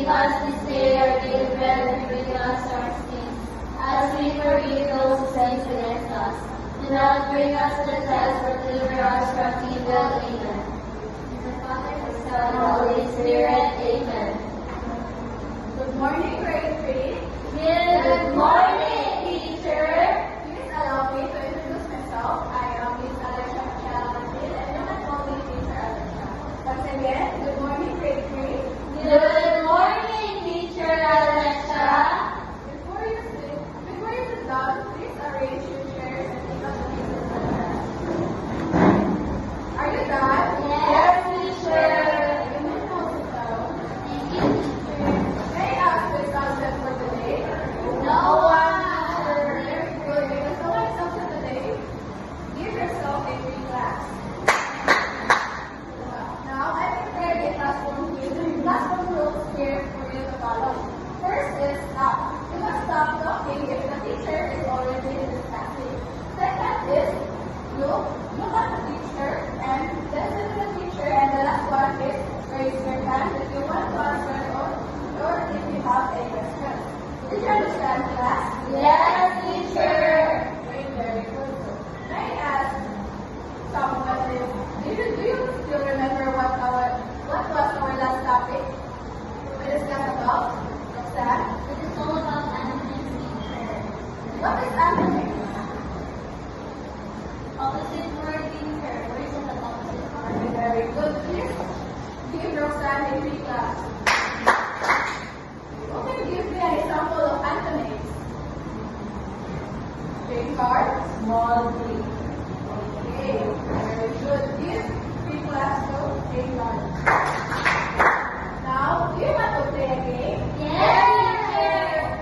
Give us this day our daily bread, and forgive us our sins, as we forgive those who sin against us. Do not bring us to test, but deliver us from evil. Amen. In the Father, the Son, and the Holy Spirit. Amen. Good morning, grade 3. Good morning, teacher. Please allow me to introduce myself. I am Miss Alexia Chalapil, and you can call me Teacher Alexia. Once again, good morning, grade 3. Good morning, teacher Alexia. Before you sit down, please arrange your chairs and take out the pieces of the desk. Are you done? Yes, teacher. You may now sit down. Thank you, teacher. May I ask the subject for today? No one, teacher. Very good. Because no one is up to today. Give yourself a free class. Now, I prepared a classroom rules here for you to follow. First is stop. You must stop talking if the teacher is already discussing. Second is look at the teacher and listen to the teacher. And the last one is raise your hand if you want to answer or if you have a question. Did you understand, class? Yes, teacher. Very good. May I ask someone if do you still remember what was our last topic? We discussed about Roxanne. It is all about animals, teacher. What is anime? Opposite word, teacher. Where is the opposite word? Very good. Please give Roxanne a free class. Okay, give me an example of antonyms. Big heart, small d. Okay, very good. Give free class to big heart. Now, do you want to play a game? Yes,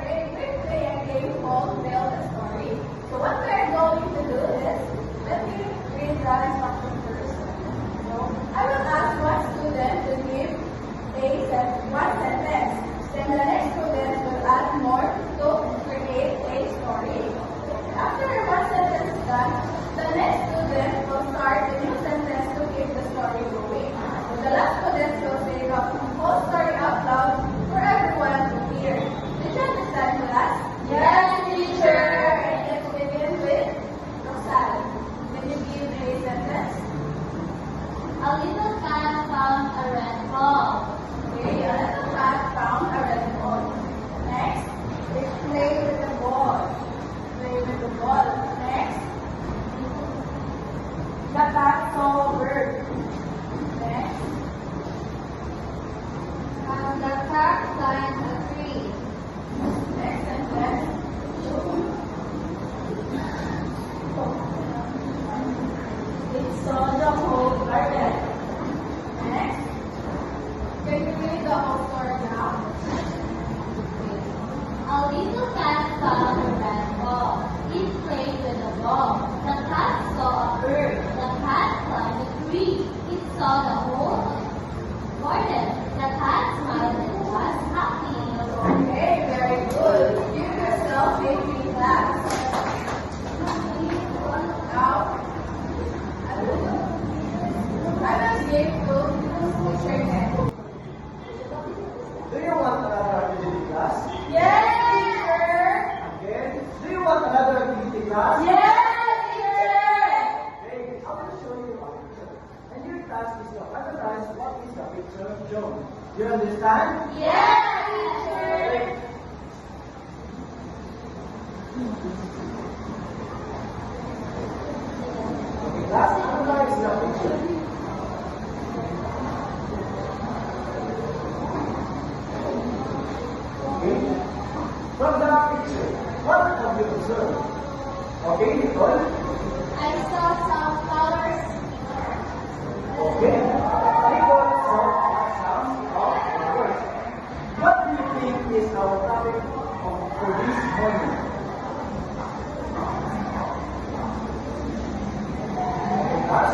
Okay, we play a game called Tell the Story. So what we are going to do is, let me read the instruction first. So, I will ask one student to give one sentence. Then the next student will add more to create a story. After one sentence is done, the next student will start a new sentence to keep the story going. So the last student will say the whole story out loud for everyone to hear. Did you understand, class? Yes, teacher. Let's begin with Roxanne. Can you give a sentence? A little cat found a red ball. Okay, a little cat found a red ball. Next, they play with the ball. Play with the ball. Next, the cat saw a bird. Next, The cat climbed a tree. next sentence. It saw the whole garden. Next, can you read the whole story now? A little cat found a red ball. It played with the ball. The cat saw a bird. The cat climbed a tree. It saw the whole garden. The cat smiled and was happy. Okay, very good. Give yourself a free class. Now, I will give to teacher Ken. Do you want another activity class? Yes, teacher. Again? Do you want another activity class? Yes, teacher. Okay, I will show you a picture. And your task is to analyze what is the picture shown. You understand? Yes, teacher. Okay, class, analyze the picture. Okay? From the picture, what have you observed? Okay, Nicole? I saw some flowers. Okay. Nicole saw some of the words. What do you think is our topic for this morning? Okay, class.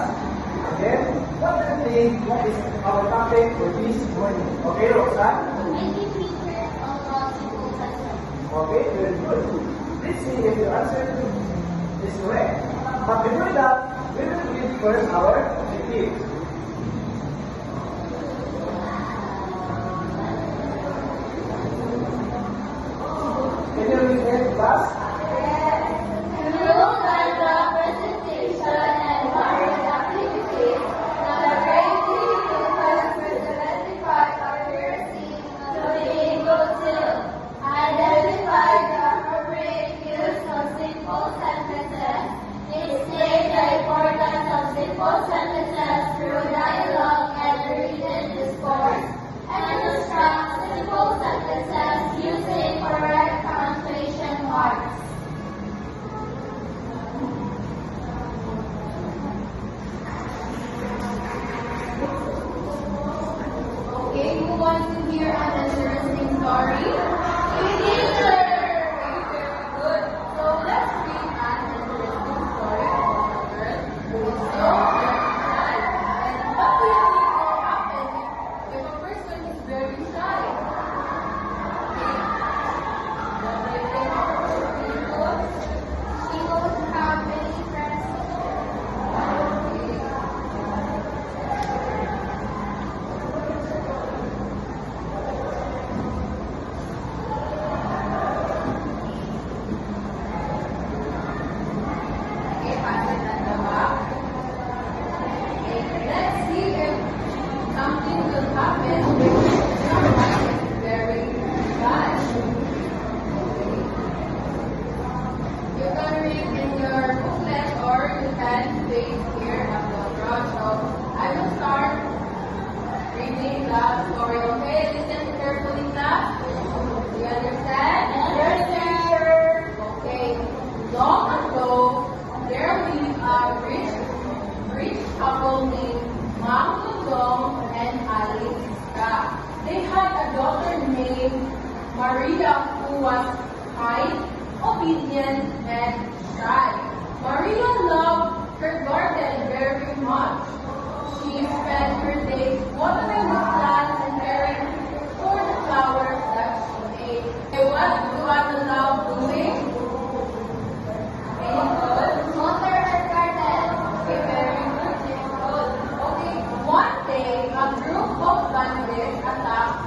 Again, what do you think is our topic for this morning? Okay, Roxanne? I think teacher about simple question. Okay, very good. Let's see if the answer is correct. But before that, we will read first our activity. simple sentences through dialogue and written discourse, and construct simple sentences using correct punctuation marks. Okay, who wants to hear an interesting story? Teacher! Okay, very good. So let's read an interesting story about a girl who is so very shy. And what do you think will happen if a person is very shy? Okay. What do you think a person will do? She won't have many friends. Okay. Okay, pass it at the back. Okay, let's see if something will happen if someone is very shy. Okay. You can read in your booklet or you can face here at the front. So I will start reading the story. Okay, listen carefully, class. Do you understand? Yes, teacher. Okay, long ago, there lived a rich couple named Mang Dudong and Aliska. They had a daughter named Maria who was kind, obedient, and shy. Maria loved her garden very much. She spent her days watering the plants and caring for the flowers that she ate. Okay, what do I love doing? Any good? Water her garden. Okay, very good. Very good. Okay, one day a group of bandits attacked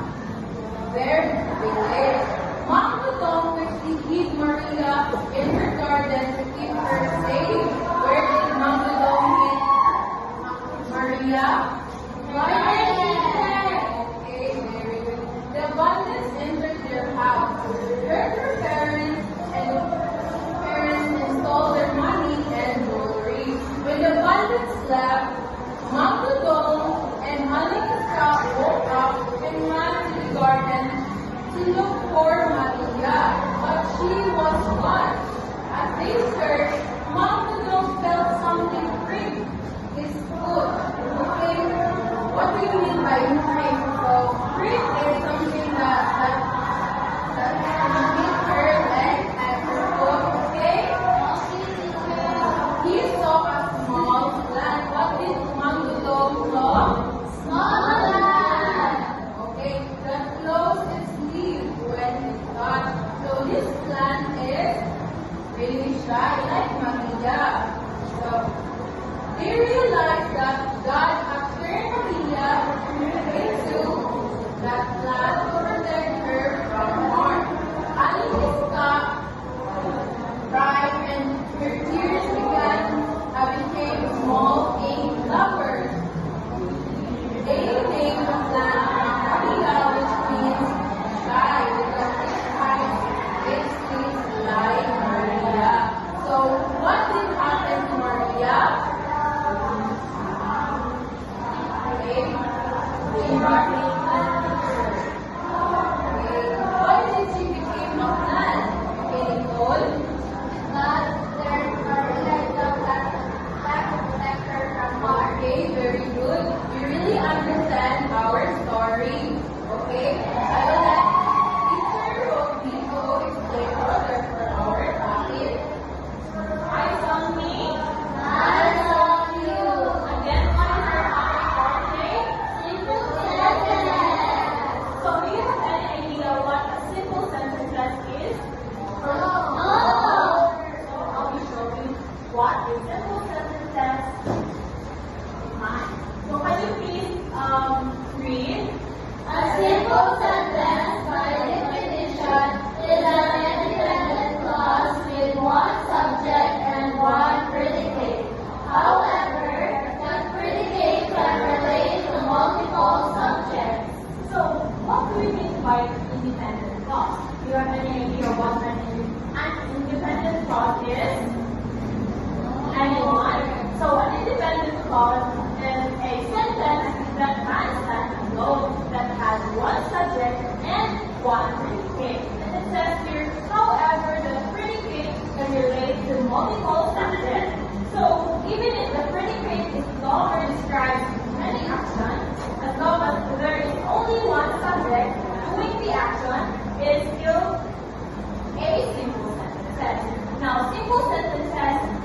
their village. Mom Dudong quickly hid Maria in her garden to keep her safe. Where did Mom Dudong hid Maria? Okay, very good. The bandits entered their house, hurt her parents, and stole their money and jewelry. When the bandits left, Mang Dudong and Aliska woke up and ran to the garden to look for Maria, but she was gone. As they searched, Mang Dudong felt something prick his foot. Okay, what do you mean by prick? So, prick is something that hit her leg and her foot. Okay. He saw a small plant. What did Mang Dudong saw? Small land. Okay, that closed its leaves when it touched. So this plant is really shy, like Maria. So they realized that God had turned Maria into that plant to protect her from harm. Aliska cried and her tears became small pink flowers. They named the plant Maria, which means shy, because it hides its things like Maria. So what did happen to Maria? Okay, she became a teacher. Okay, why did she become a plant? Okay, Nicole? But there are electrical that protect her from harm. Okay, very good. You really understand our story. Okay? I will let Teacher Rosie to explain further for our topic. Eyes on me. Eyes on you. Again, what is our topic for today? Simple sentences. So, do you have any idea what a simple sentence is? No. So, I'll be showing what a simple sentence is. So, can you please read? A simple sentence, by definition, is an independent clause with one subject and one predicate. However, that predicate can relate to multiple subjects. So, what do we mean by independent clause? Do you have any idea what an independent clause is? Anyone? So, an independent clause multiple subjects. So even if the predicate is long or describes many actions, as long as there is only one subject doing the action, it is still a simple sentence. Now, simple sentences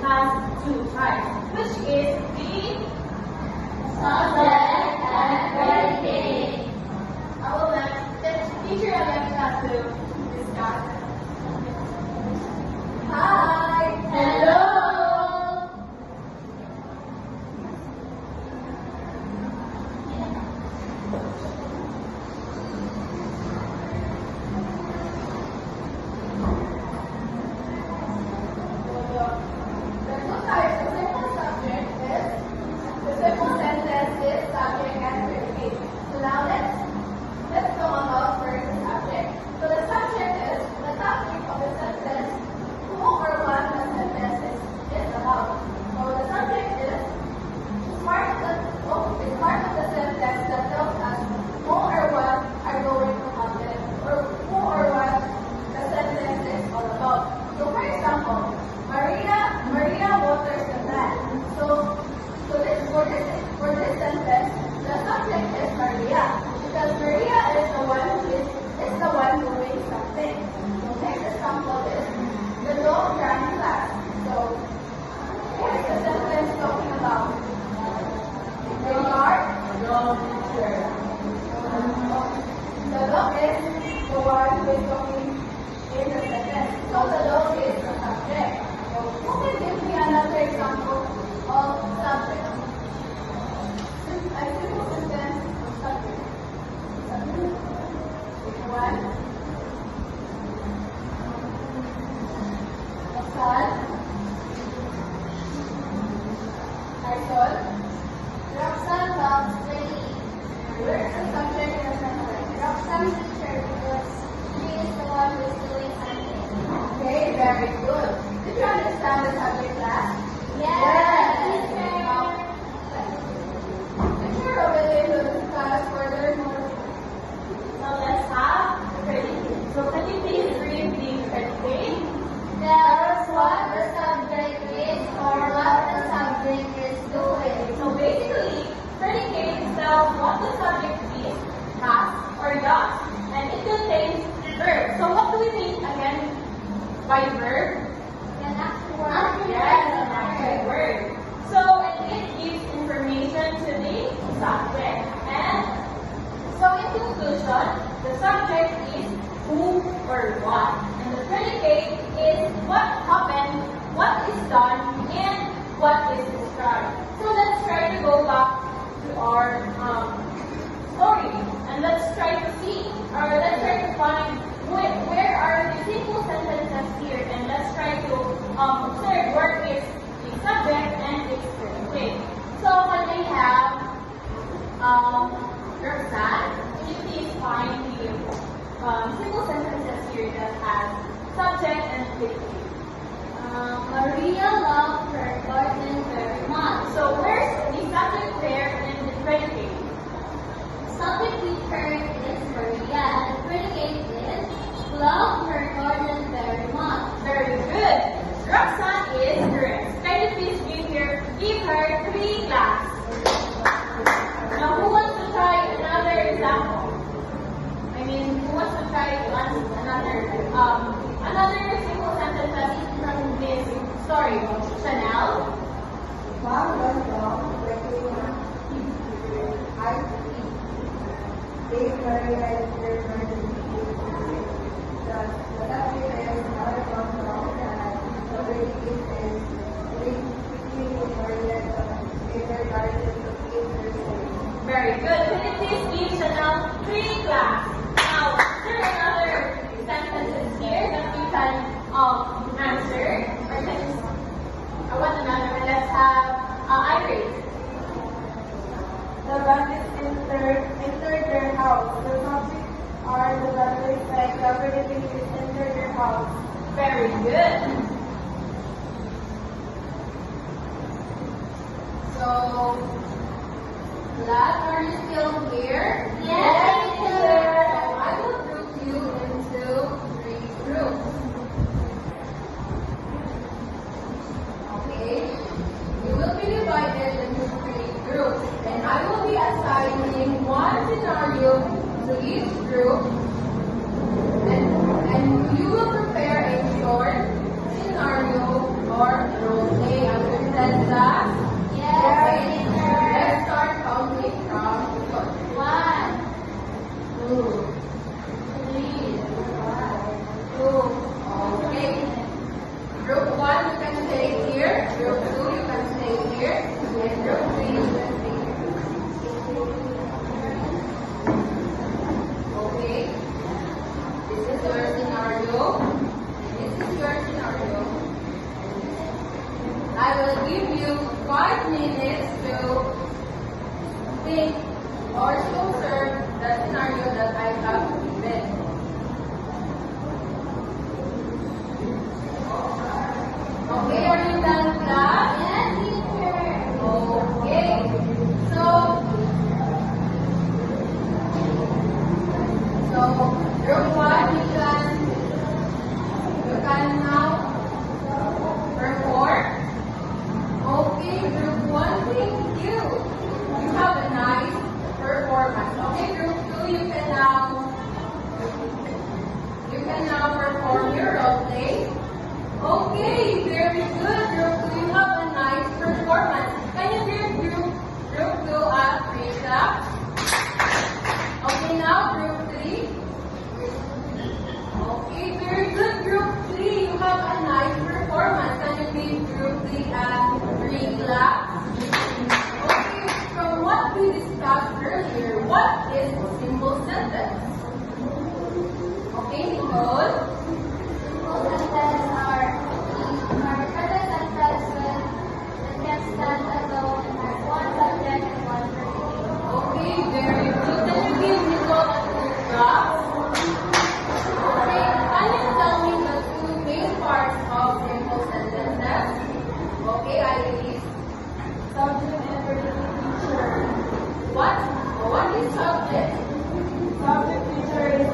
has two types, which is the Subject and predicate. I will let the teacher Alexa to discuss. Hi. Hello. The two types of simple subject is the simple sentence is subject and predicate. So now let's go about first the subject. So the subject is the topic of the sentence, who or what the sentence is about. So the subject is part of the sentence that tells us who or what are going to happen, or who or what the sentence is all about. So for example, Maria waters the plant. For this sentence, the subject is Maria, because Maria is the one doing something. So next example is the dog ran fast. So what is the sentence talking about? The dog. The dog is the one who is talking in the sentence. So the dog is the subject. So who can give me another example of subject? A simple sentence of subject. One. Sun. I saw. Roxanne loves playing. Where is the subject in the sentence? Roxanne teacher because she is the one who is doing something. Okay, very good. Did you understand the subject class? Yes. Teacher Robelia will discuss furthermore. Now let's have the predicate. So can you please read the predicate? Tell us what the subject is or what the subject is doing. So basically, predicate tells what the subject is, has, or does, and it contains verb. So what do we mean again by verb? An actual Yes, an actual word. So it gives information to the subject. And so in conclusion, the subject is who or what. And the predicate is what happened, what is done, and what is described. So let's try to go back to our story. And let's try to see, or let's try to find where are the simple sentences here. And let's try to observe where is the subject and its predicate. So when we have Roxanne, can you please find the simple sentences here that has subject and predicate? Maria loved her garden very much. So where's the subject there and the predicate? Subject with her is Maria and the predicate is loved her garden very much. Very good. Roxanne is correct. Can you please give her 3 claps? Now who wants to try another example? I mean, who wants to try another simple sentence from this story? Chanel? Mom was wrong when I speak. Dave Murray had their emergency. The subject is not wrong and the predicate is speaking with Maria in regard to the future. Very good. Can you please give Chanel 3 claps? Now, there are other sentences here that we can answer. Or I want another one. Let's have Iris. The bandits entered their house. The subject are the bandits like the predicate is entered their house. Very good. So, lad, are you still here? Yes, teacher. So I will group you into 3 groups. scenario to each group, and you will prepare a short scenario or role play. Understand that? Yes, Okay. teacher. Let's start counting from short. 1, 2, 3, 4, 2. Okay. Group 1, you can stay here. Group 2, you can stay here. And group 3, you can stay here. Okay. This is your scenario. This is your scenario. I will give you 5 minutes to think or to observe the scenario that I have given. Okay, are you done, class? Yes, teacher. Okay. So group 1, you can now perform. Okay, group 1, thank you. You have a nice performance. Okay, group 2, you can now perform your role play. Okay, very good, group 2. You have a nice performance. Can you give group 2 a 3 claps? Okay, now group 3. Okay, very good, group 3. You have a nice performance. Can you give group 3 a 3 claps? Okay, from what we discussed earlier, what is a simple sentence? Okay, Nicole? Simple sentences are present sentences that can stand alone and have one subject and one predicate. Okay, very good. Can you give Nicole a 2 claps? Okay, can you tell me the 2 main parts of simple sentences? Okay, Iris. Subject and predicate, teacher. What? What is subject? Subject, teacher, is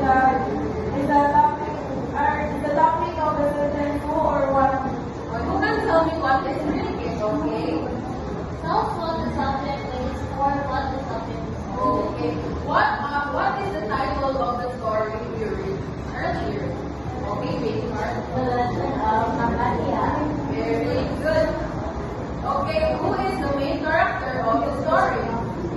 the topic of the sentence who or what. Who can tell me what is predicate? Okay. Tell us what the subject is or what the subject is. Okay. What is the title of the story you read earlier? Okay, wait, Mark. The lesson of Mahalia. Very good. Okay, who is the main character of the story?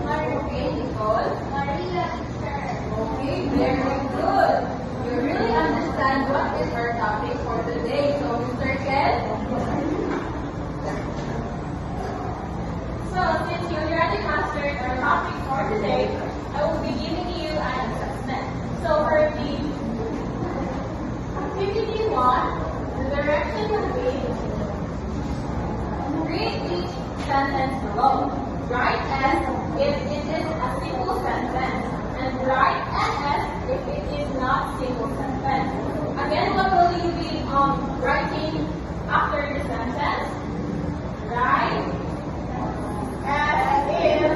Okay, Nicole. Maria, teacher. Okay, very good. You really understand what is our topic for today. So, Mr. Ken? So, since you already mastered our topic for today, I will be giving you an assessment. So, for the activity 1, the direction will be read each sentence below. Write S if it is a simple sentence, and write NS if it is not simple sentence. Again, what will you be writing after the sentence? Write as if.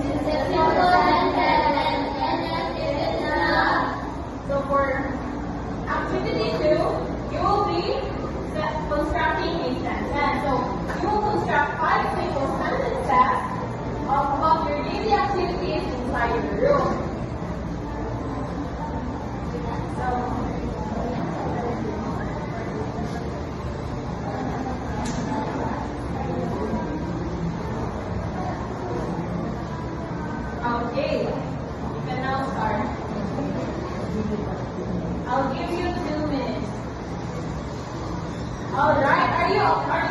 It's a simple sentence and if it's not. So for activity 2, you will be constructing a sentence. So you will construct 5 simple sentences of your daily activities inside the room. Okay, you can now start. I'll give you 2 minutes. All right, are you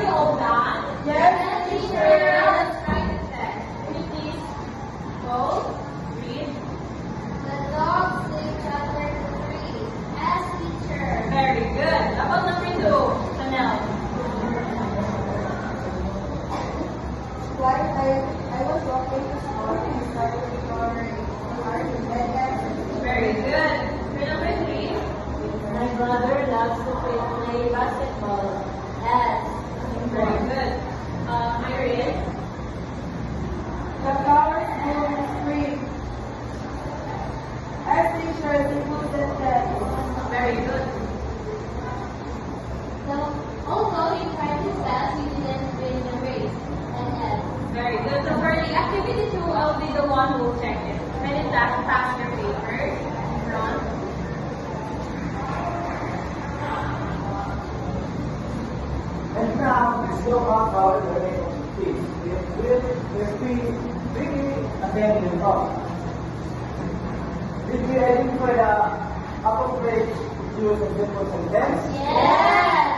all done? Yes, teacher. Now let's try the test. Can you please go read? The dog sleep chapter 3. As teacher. Very good. How about number 2, Chanel? I was walking to school and started ignoring art and Very good. For number 3, My brother loves to play basketball. As. very good. Iris, the flowers bloom in spring. As teacher, simple sentence. very good. So, although he tried his best, he didn't win the race. And as. Very good. So for the activity 2, I'll be the one who will check it. Can Can you pass your paper, Ron? And now, let's go back our learning of peace. If we really again in thought, did we identify the appropriate use of simple sentence? Yes.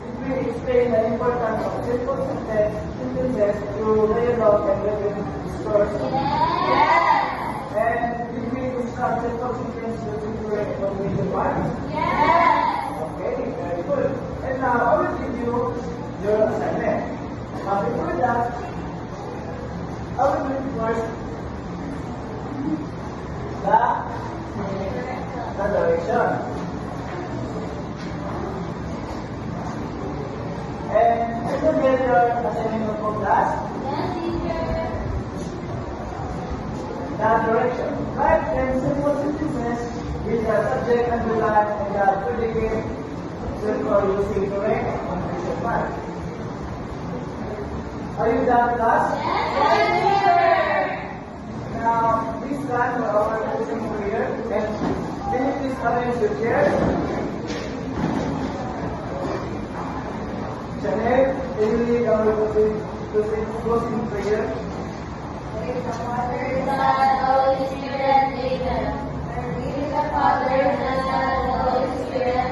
Did we explain the importance of simple sentences to dialogue and written discourse? Yes. And did we construct simple sentences using correct punctuation marks? Yes. Okay, very good. And now I will give you your assignment. But before that, I will read first the direction. And did you get your assignment from class? Yes, teacher. The direction. Write 10 simple sentences with the subject underlined and the predicate circle using correct punctuation mark. Are you done, class? Yes, teacher. Now, please stand for our closing prayer and can you please arrange your chairs? Janet, can you lead our closing prayer? Praise the Father, the Son, Holy Spirit, amen. Praise the Father, the Son, Holy Spirit,